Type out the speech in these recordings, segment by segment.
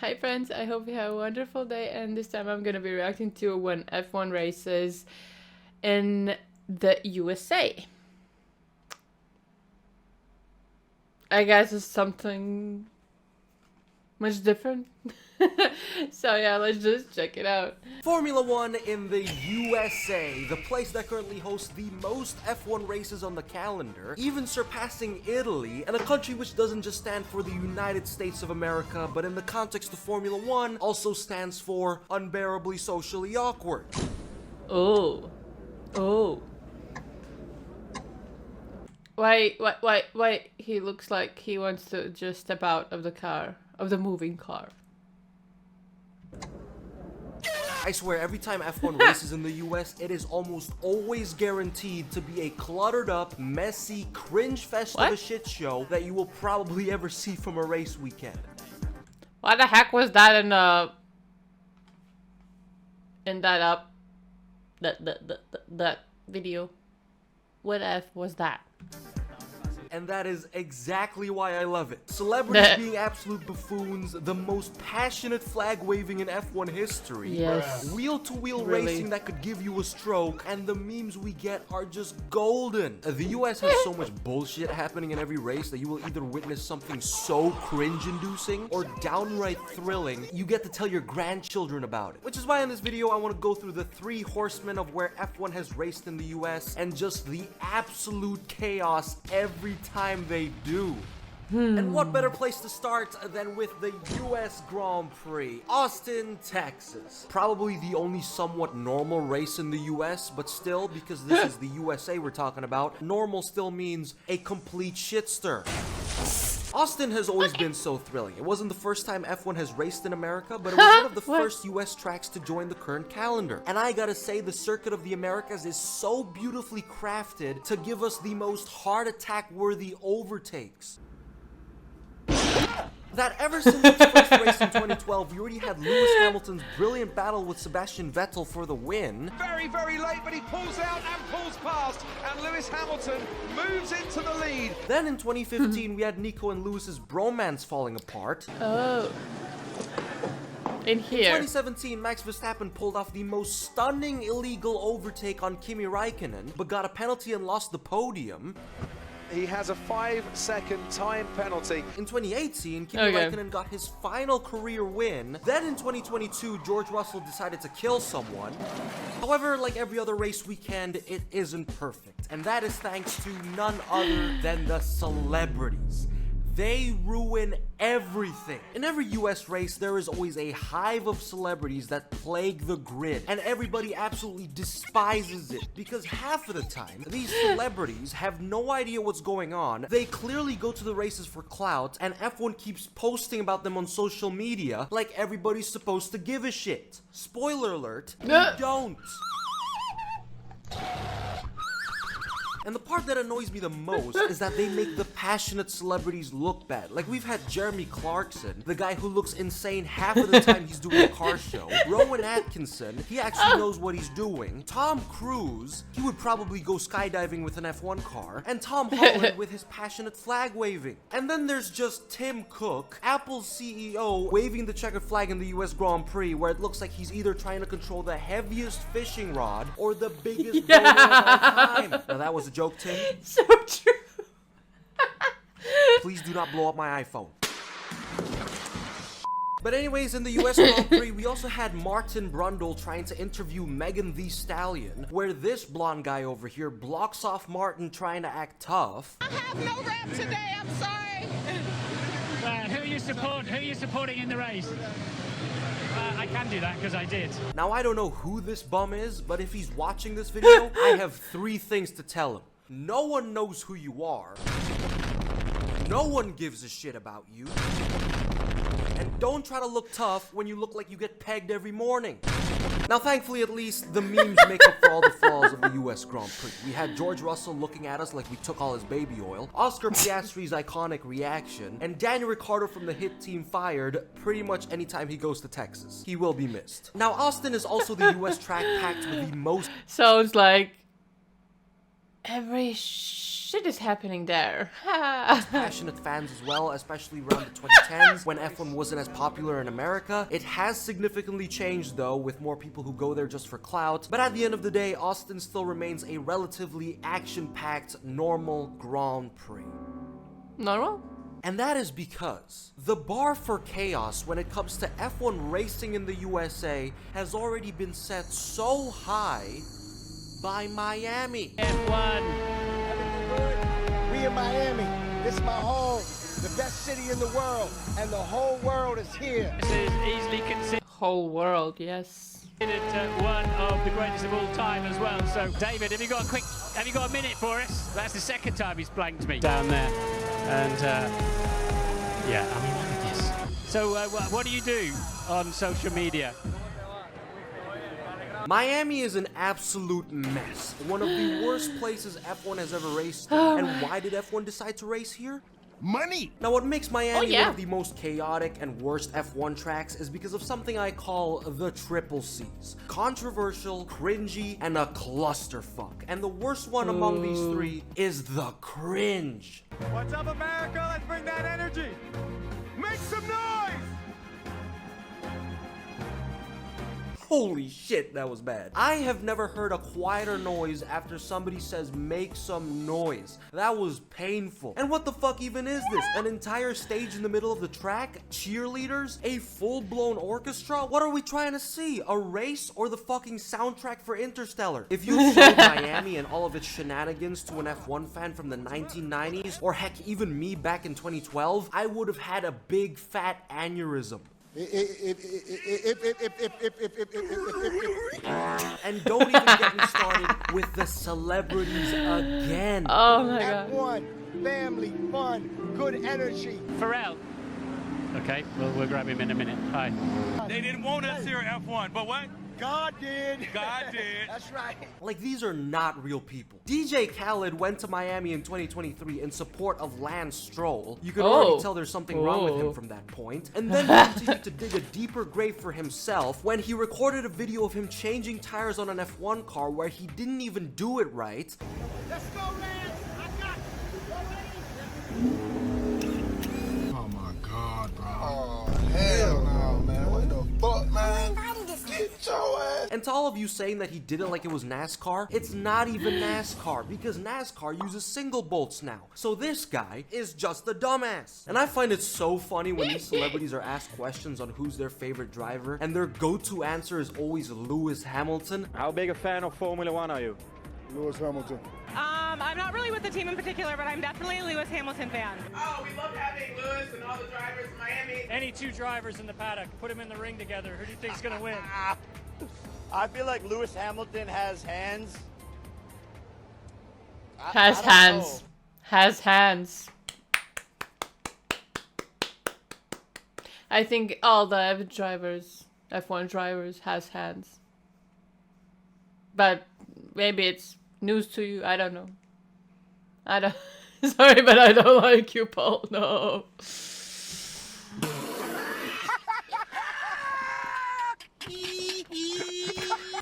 Hi friends, I hope you have a wonderful day, and this time I'm gonna be reacting to when F1 races in the USA. I guess it's something much different. So yeah, let's just check it out. Formula One in the USA, the place that currently hosts the most F1 races on the calendar, even surpassing Italy, and a country which doesn't just stand for the United States of America, but in the context of Formula One, also stands for unbearably socially awkward. Oh. Why, he looks like he wants to just step out of the car, of the moving car. I swear, every time F1 races in the US, it is almost always guaranteed to be a cluttered up, messy, cringe fest of a shit show that you will probably ever see from a race weekend. Why the heck was that in that video? What F was that? And that is exactly why I love it. Celebrities being absolute buffoons, the most passionate flag waving in F1 history. Yes. Wheel-to-wheel racing that could give you a stroke, and the memes we get are just golden. The US has so much bullshit happening in every race that you will either witness something so cringe-inducing or downright thrilling, you get to tell your grandchildren about it. Which is why in this video I want to go through the 3 horsemen of where F1 has raced in the US and just the absolute chaos every time they do. And what better place to start than with the US Grand Prix, Austin, Texas. Probably the only somewhat normal race in the US, but still, because this is the USA we're talking about, normal still means a complete shitstir. Austin has always been so thrilling. It wasn't the first time F1 has raced in America, but it was one of the first US tracks to join the current calendar. And I gotta say, the Circuit of the Americas is so beautifully crafted to give us the most heart attack worthy overtakes. That ever since its first race in 2012, we already had Lewis Hamilton's brilliant battle with Sebastian Vettel for the win. Very late, but he pulls out and pulls past, and Lewis Hamilton moves into the lead. Then in 2015, we had Nico and Lewis's bromance falling apart. Oh. In here. In 2017, Max Verstappen pulled off the most stunning illegal overtake on Kimi Räikkönen, but got a penalty and lost the podium. He has a 5-second time penalty. In 2018, Kimi Räikkönen got his final career win. Then in 2022, George Russell decided to kill someone. However, like every other race weekend, it isn't perfect. And that is thanks to none other than the celebrities. They ruin everything. In every US race, there is always a hive of celebrities that plague the grid, and everybody absolutely despises it because half of the time, these celebrities have no idea what's going on. They clearly go to the races for clout, and F1 keeps posting about them on social media like everybody's supposed to give a shit. Spoiler alert, they don't. And the part that annoys me the most is that they make the passionate celebrities look bad. Like, we've had Jeremy Clarkson, the guy who looks insane half of the time he's doing a car show. Rowan Atkinson, he actually knows what he's doing. Tom Cruise, he would probably go skydiving with an F1 car. And Tom Holland with his passionate flag waving. And then there's just Tim Cook, Apple's CEO, waving the checkered flag in the US Grand Prix, where it looks like he's either trying to control the heaviest fishing rod or the biggest boat of all time. Now that was a joke, Tim. So true. Please do not blow up my iPhone. But anyways, in the US Grand Prix, we also had Martin Brundle trying to interview Megan Thee Stallion, where this blonde guy over here blocks off Martin trying to act tough. I have no rap today, I'm sorry. Who are you supporting in the race? I can do that because I did. Now, I don't know who this bum is, but if he's watching this video, I have 3 things to tell him. No one knows who you are. No one gives a shit about you. And don't try to look tough when you look like you get pegged every morning. Now, thankfully, at least, the memes make up for all the flaws of the US Grand Prix. We had George Russell looking at us like we took all his baby oil, Oscar Piastri's iconic reaction, and Daniel Ricciardo from the hit team fired pretty much anytime he goes to Texas. He will be missed. Now, Austin is also the US track packed with the most... Sounds like every shit is happening there? Passionate fans as well, especially around the 2010s when F1 wasn't as popular in America. It has significantly changed though, with more people who go there just for clout. But at the end of the day, Austin still remains a relatively action-packed, normal Grand Prix. Normal? And that is because the bar for chaos when it comes to F1 racing in the USA has already been set so high by Miami. F1. We in Miami. This is my home, the best city in the world, and the whole world is here. This is easily considered Whole world, yes. one of the greatest of all time as well. So, David, have you got a minute for us? That's the second time he's blanked me down there. And, yeah, I mean, look at this. So, what do you do on social media? Miami is an absolute mess. One of the worst places F1 has ever raced in. And why did F1 decide to race here? Money! Now, what makes Miami yeah. one of the most chaotic and worst F1 tracks is because of something I call the triple C's. Controversial, cringy, and a clusterfuck. And the worst one among these three is the cringe. What's up, America? Let's bring that energy. Make some noise! Holy shit, that was bad. I have never heard a quieter noise after somebody says make some noise. That was painful. And what the fuck even is this? An entire stage in the middle of the track? Cheerleaders? A full-blown orchestra? What are we trying to see? A race or the fucking soundtrack for Interstellar? If you showed Miami and all of its shenanigans to an F1 fan from the 1990s, or heck, even me back in 2012, I would have had a big fat aneurysm. And don't even get me started with the celebrities again. Oh my god. F1, family, fun, good energy. Pharrell. Okay, we'll grab him in a minute. Hi. They didn't want us here at F1, but what? God did. God did. That's right. Like, these are not real people. DJ Khaled went to Miami in 2023 in support of Lance Stroll. You can already tell there's something wrong with him from that point. And then he continued to dig a deeper grave for himself when he recorded a video of him changing tires on an F1 car where he didn't even do it right. Let's go, Lance. I got you. Oh my god, bro. Oh, hell no, man. What the fuck, man? Get your ass. And to all of you saying that he did it like it was NASCAR, it's not even NASCAR because NASCAR uses single bolts now. So this guy is just a dumbass. And I find it so funny when these celebrities are asked questions on who's their favorite driver and their go-to answer is always Lewis Hamilton. How big a fan of Formula One are you? Lewis Hamilton. I'm not really with the team in particular, but I'm definitely a Lewis Hamilton fan. Oh, we love having Lewis and all the drivers in Miami. Any two drivers in the paddock, put them in the ring together. Who do you think's gonna win? I feel like Lewis Hamilton has hands. Has hands. Has hands. I think all the F1 drivers has hands. But maybe it's news to you. I don't know. I don't. Sorry, but I don't like you, Paul. No.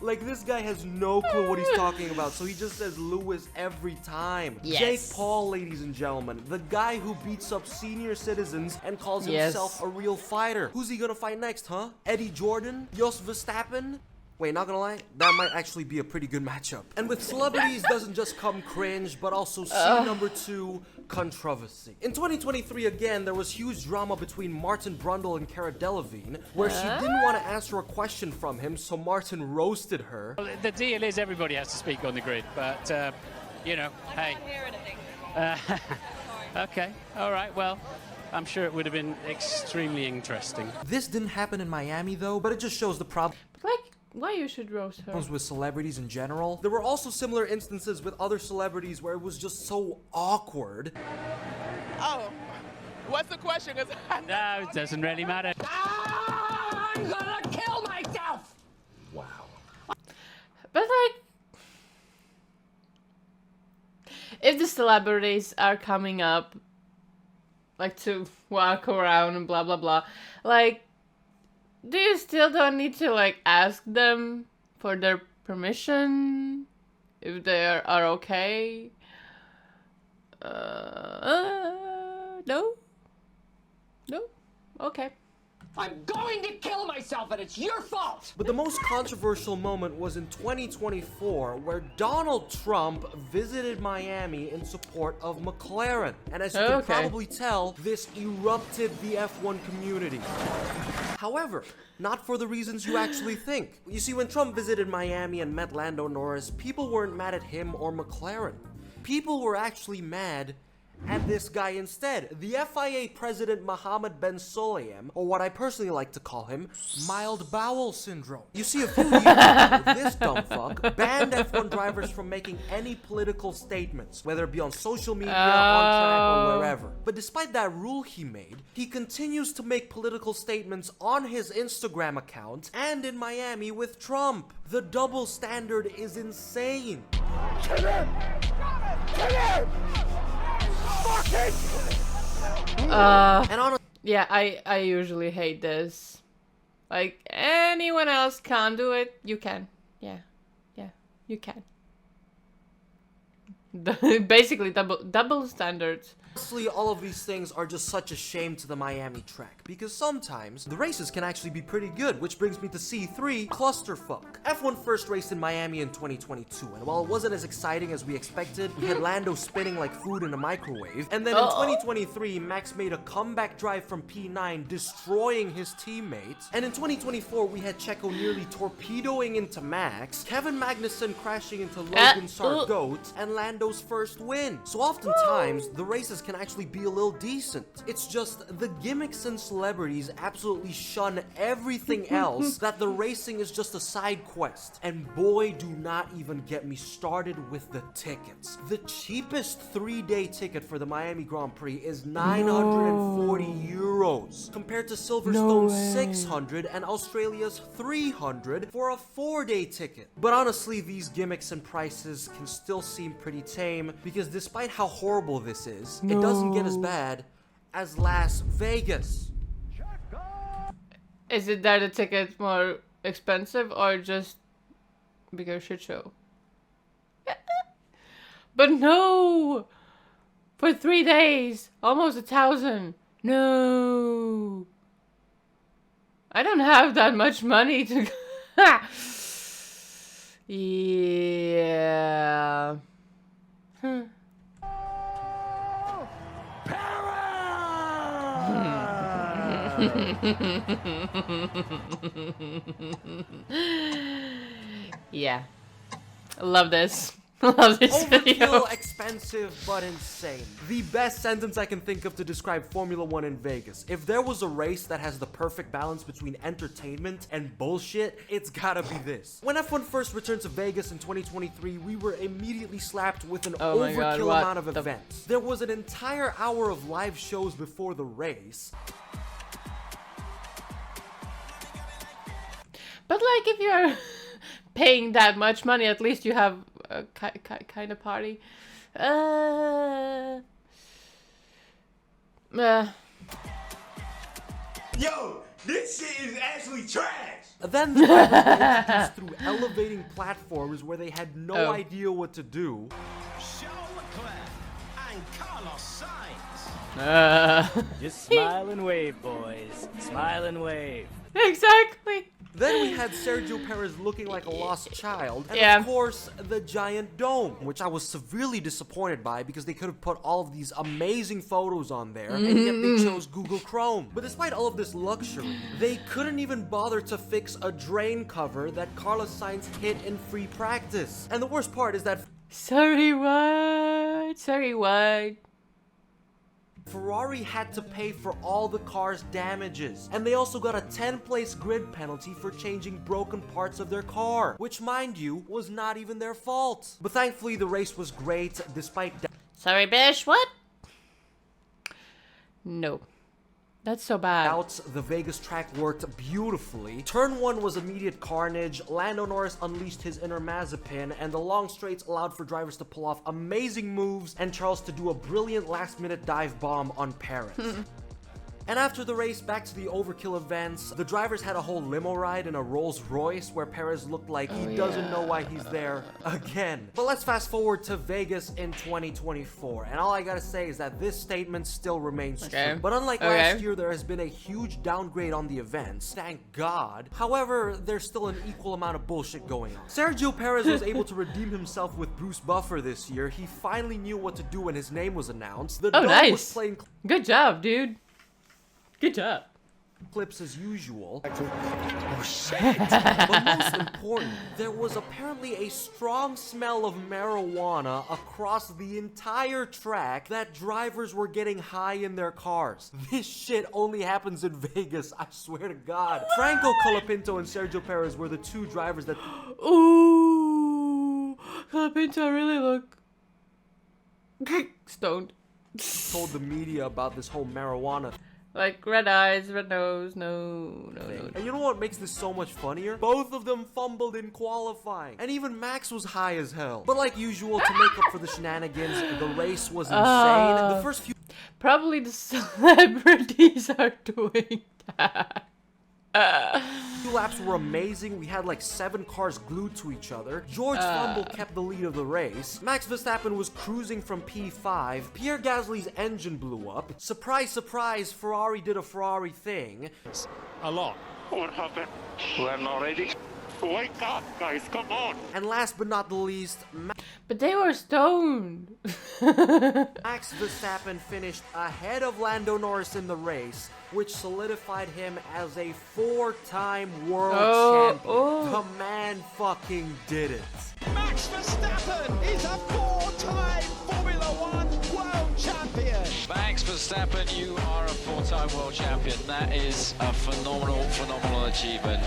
Like, this guy has no clue what he's talking about, so he just says Lewis every time. Yes. Jake Paul, ladies and gentlemen, the guy who beats up senior citizens and calls himself a real fighter. Who's he gonna fight next, huh? Eddie Jordan? Jos Verstappen? Wait, not gonna lie, that might actually be a pretty good matchup. And with celebrities doesn't just come cringe, but also number 2, controversy. In 2023, again, there was huge drama between Martin Brundle and Cara Delevingne, where she didn't want to answer a question from him, so Martin roasted her. Well, the deal is everybody has to speak on the grid, but, you know, hey. Okay, all right, well, I'm sure it would have been extremely interesting. This didn't happen in Miami, though, but it just shows the problem. Like, why you should roast her? With celebrities in general. There were also similar instances with other celebrities where it was just so awkward. Oh, what's the question? No, it doesn't really matter. I'm gonna kill myself! Wow. But like, if the celebrities are coming up, like to walk around and blah blah blah, like, do you still don't need to like ask them for their permission if they are okay? No? No? Okay. I'm going to kill myself and it's your fault! But the most controversial moment was in 2024, where Donald Trump visited Miami in support of McLaren. And as you can probably tell, this erupted the F1 community. However, not for the reasons you actually think. You see, when Trump visited Miami and met Lando Norris, people weren't mad at him or McLaren. People were actually mad at this guy instead, the FIA president Mohammed Ben Sulayem, or what I personally like to call him, mild bowel syndrome. You see, a few years ago, this dumb fuck banned F1 drivers from making any political statements, whether it be on social media, on track, or wherever. But despite that rule he made, he continues to make political statements on his Instagram account and in Miami with Trump. The double standard is insane. Kill him! Kill him! Yeah, I usually hate this. Like, anyone else can't do it, you can. Yeah, you can. Basically, double standards. Honestly, all of these things are just such a shame to the Miami track, because sometimes the races can actually be pretty good, which brings me to C3, clusterfuck. F1 first raced in Miami in 2022, and while it wasn't as exciting as we expected, we had Lando spinning like food in a microwave, and then in 2023, Max made a comeback drive from P9, destroying his teammates, and in 2024, we had Checo nearly torpedoing into Max, Kevin Magnussen crashing into Logan Sargoat, and Lando's first win. So oftentimes, the races can actually be a little decent. It's just the gimmicks and celebrities absolutely shun everything else, that the racing is just a side quest. And boy, do not even get me started with the tickets. The cheapest 3-day ticket for the Miami Grand Prix is 940 euros, compared to Silverstone's 600 and Australia's 300 for a 4-day ticket. But honestly, these gimmicks and prices can still seem pretty tame, because despite how horrible this is, it doesn't get as bad as Las Vegas. Is it that the ticket's more expensive or just bigger shit show? But no! For 3 days, almost 1,000. No! I don't have that much money to... Yeah... Yeah. I love this. Love this video. Overkill, expensive, but insane. The best sentence I can think of to describe Formula 1 in Vegas. If there was a race that has the perfect balance between entertainment and bullshit, it's gotta be this. When F1 first returned to Vegas in 2023, we were immediately slapped with an overkill amount of events. There was an entire hour of live shows before the race. But like, if you're paying that much money, at least you have a kind of party. Yo, this shit is actually trash! Then the drivers were introduced through elevating platforms where they had no idea what to do. Charles Leclerc and Carlos Sainz. Just smile and wave, boys. Smile and wave. Exactly. Then we had Sergio Perez looking like a lost child, and of course, the giant dome, which I was severely disappointed by because they could have put all of these amazing photos on there, and yet they chose Google Chrome. But despite all of this luxury, they couldn't even bother to fix a drain cover that Carlos Sainz hit in free practice. And the worst part is that Sorry, what? Sorry, what? Ferrari had to pay for all the car's damages, and they also got a 10-place grid penalty for changing broken parts of their car, which, mind you, was not even their fault. But thankfully, the race was great, despite... Sorry, Bish, what? No. That's so bad. The Vegas track worked beautifully. Turn 1 was immediate carnage, Lando Norris unleashed his inner Mazepin, and the long straights allowed for drivers to pull off amazing moves and Charles to do a brilliant last-minute dive bomb on Perez. And after the race, back to the overkill events, the drivers had a whole limo ride in a Rolls Royce where Perez looked like he doesn't know why he's there again. But let's fast forward to Vegas in 2024, and all I gotta say is that this statement still remains true. But unlike last year, there has been a huge downgrade on the events, thank God. However, there's still an equal amount of bullshit going on. Sergio Perez was able to redeem himself with Bruce Buffer this year. He finally knew what to do when his name was announced. The dog was playing good job, dude. Good job. Clips as usual. Oh shit! But most important, there was apparently a strong smell of marijuana across the entire track that drivers were getting high in their cars. This shit only happens in Vegas, I swear to God. Franco Colapinto and Sergio Perez were the two drivers that... Ooh, Colapinto really look stoned. Told the media about this whole marijuana. Like red eyes, red nose, no. And you know what makes this so much funnier? Both of them fumbled in qualifying. And even Max was high as hell. But like usual, to make up for the shenanigans, the race was insane. The first few... Probably the celebrities are doing that. Few laps were amazing. We had like 7 cars glued to each other. George Fumble kept the lead of the race. Max Verstappen was cruising from P5. Pierre Gasly's engine blew up. Surprise, surprise, Ferrari did a Ferrari thing. A lot. What happened? We're not ready. Wake up, guys, come on. And last but not the least, but they were stoned. Max Verstappen finished ahead of Lando Norris in the race, which solidified him as a 4-time world champion. The man fucking did it. Max Verstappen is a 4-time Formula 1 world champion. Max Verstappen, you are a 4-time world champion. That is a phenomenal achievement.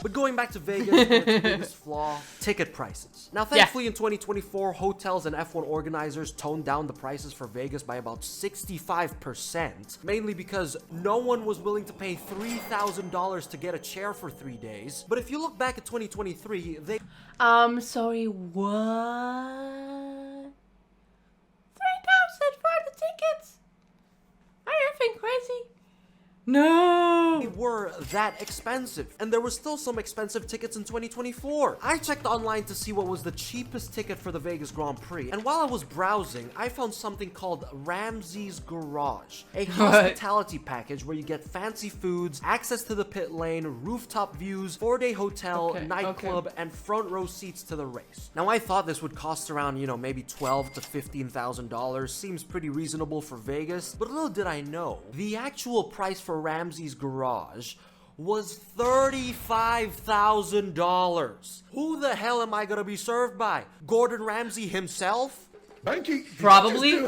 But going back to Vegas, its biggest flaw, ticket prices. Now, thankfully in 2024, hotels and F1 organizers toned down the prices for Vegas by about 65%, mainly because no one was willing to pay $3,000 to get a chair for 3 days. But if you look back at 2023, they... Sorry, what? 3,000 for the tickets? Are you effing crazy? No! They were that expensive, and there were still some expensive tickets in 2024. I checked online to see what was the cheapest ticket for the Vegas Grand Prix, and while I was browsing, I found something called Ramsey's Garage, a hospitality package where you get fancy foods, access to the pit lane, rooftop views, 4-day hotel, nightclub, and front row seats to the race. Now, I thought this would cost around, maybe $12,000 to $15,000. Seems pretty reasonable for Vegas, but little did I know, the actual price for Ramsey's Garage was $35,000. Who the hell am I gonna be served by? Gordon Ramsay himself? Probably.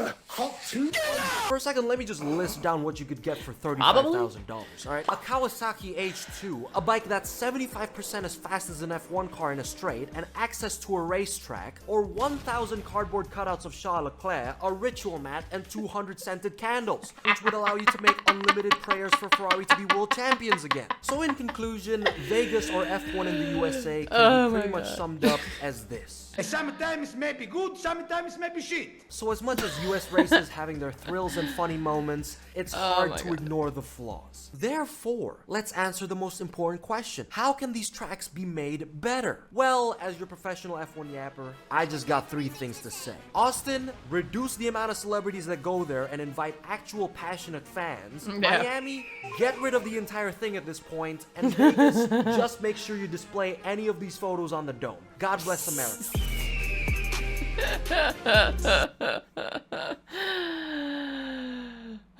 For a second, let me just list down what you could get for $35,000. All right, a Kawasaki H2, a bike that's 75% as fast as an F1 car in a straight, and access to a racetrack, or 1,000 cardboard cutouts of Charles Leclerc, a ritual mat, and 200 scented candles, which would allow you to make unlimited prayers for Ferrari to be world champions again. So in conclusion, Vegas or F1 in the USA can be pretty much summed up as this. Sometimes may be good, sometimes may be shit. So as much as US races having their thrills and funny moments, it's hard to ignore the flaws. Therefore, let's answer the most important question. How can these tracks be made better? Well, as your professional F1 yapper, I just got 3 things to say. Austin, reduce the amount of celebrities that go there and invite actual passionate fans. Miami, get rid of the entire thing at this point. And Vegas, just make sure you display any of these photos on the dome. God bless America.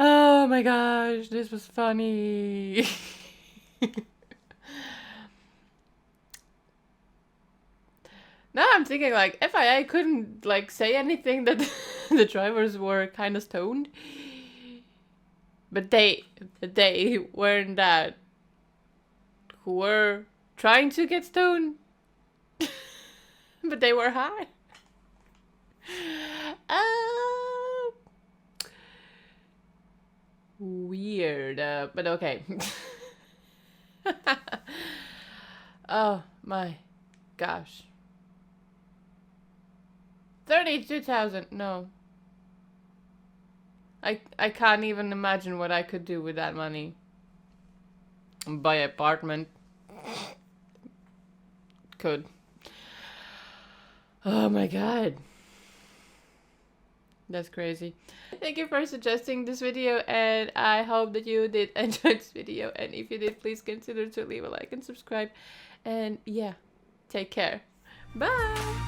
Oh my gosh, this was funny. Now I'm thinking like FIA couldn't like say anything that the drivers were kind of stoned, but they weren't that who were trying to get stoned, but they were high. Weird, but okay. Oh my gosh. 32,000, no. I can't even imagine what I could do with that money. Buy an apartment. Could. Oh my god. That's crazy. Thank you for suggesting this video, and I hope that you did enjoy this video. And if you did, please consider to leave a like and subscribe. And yeah, take care. Bye!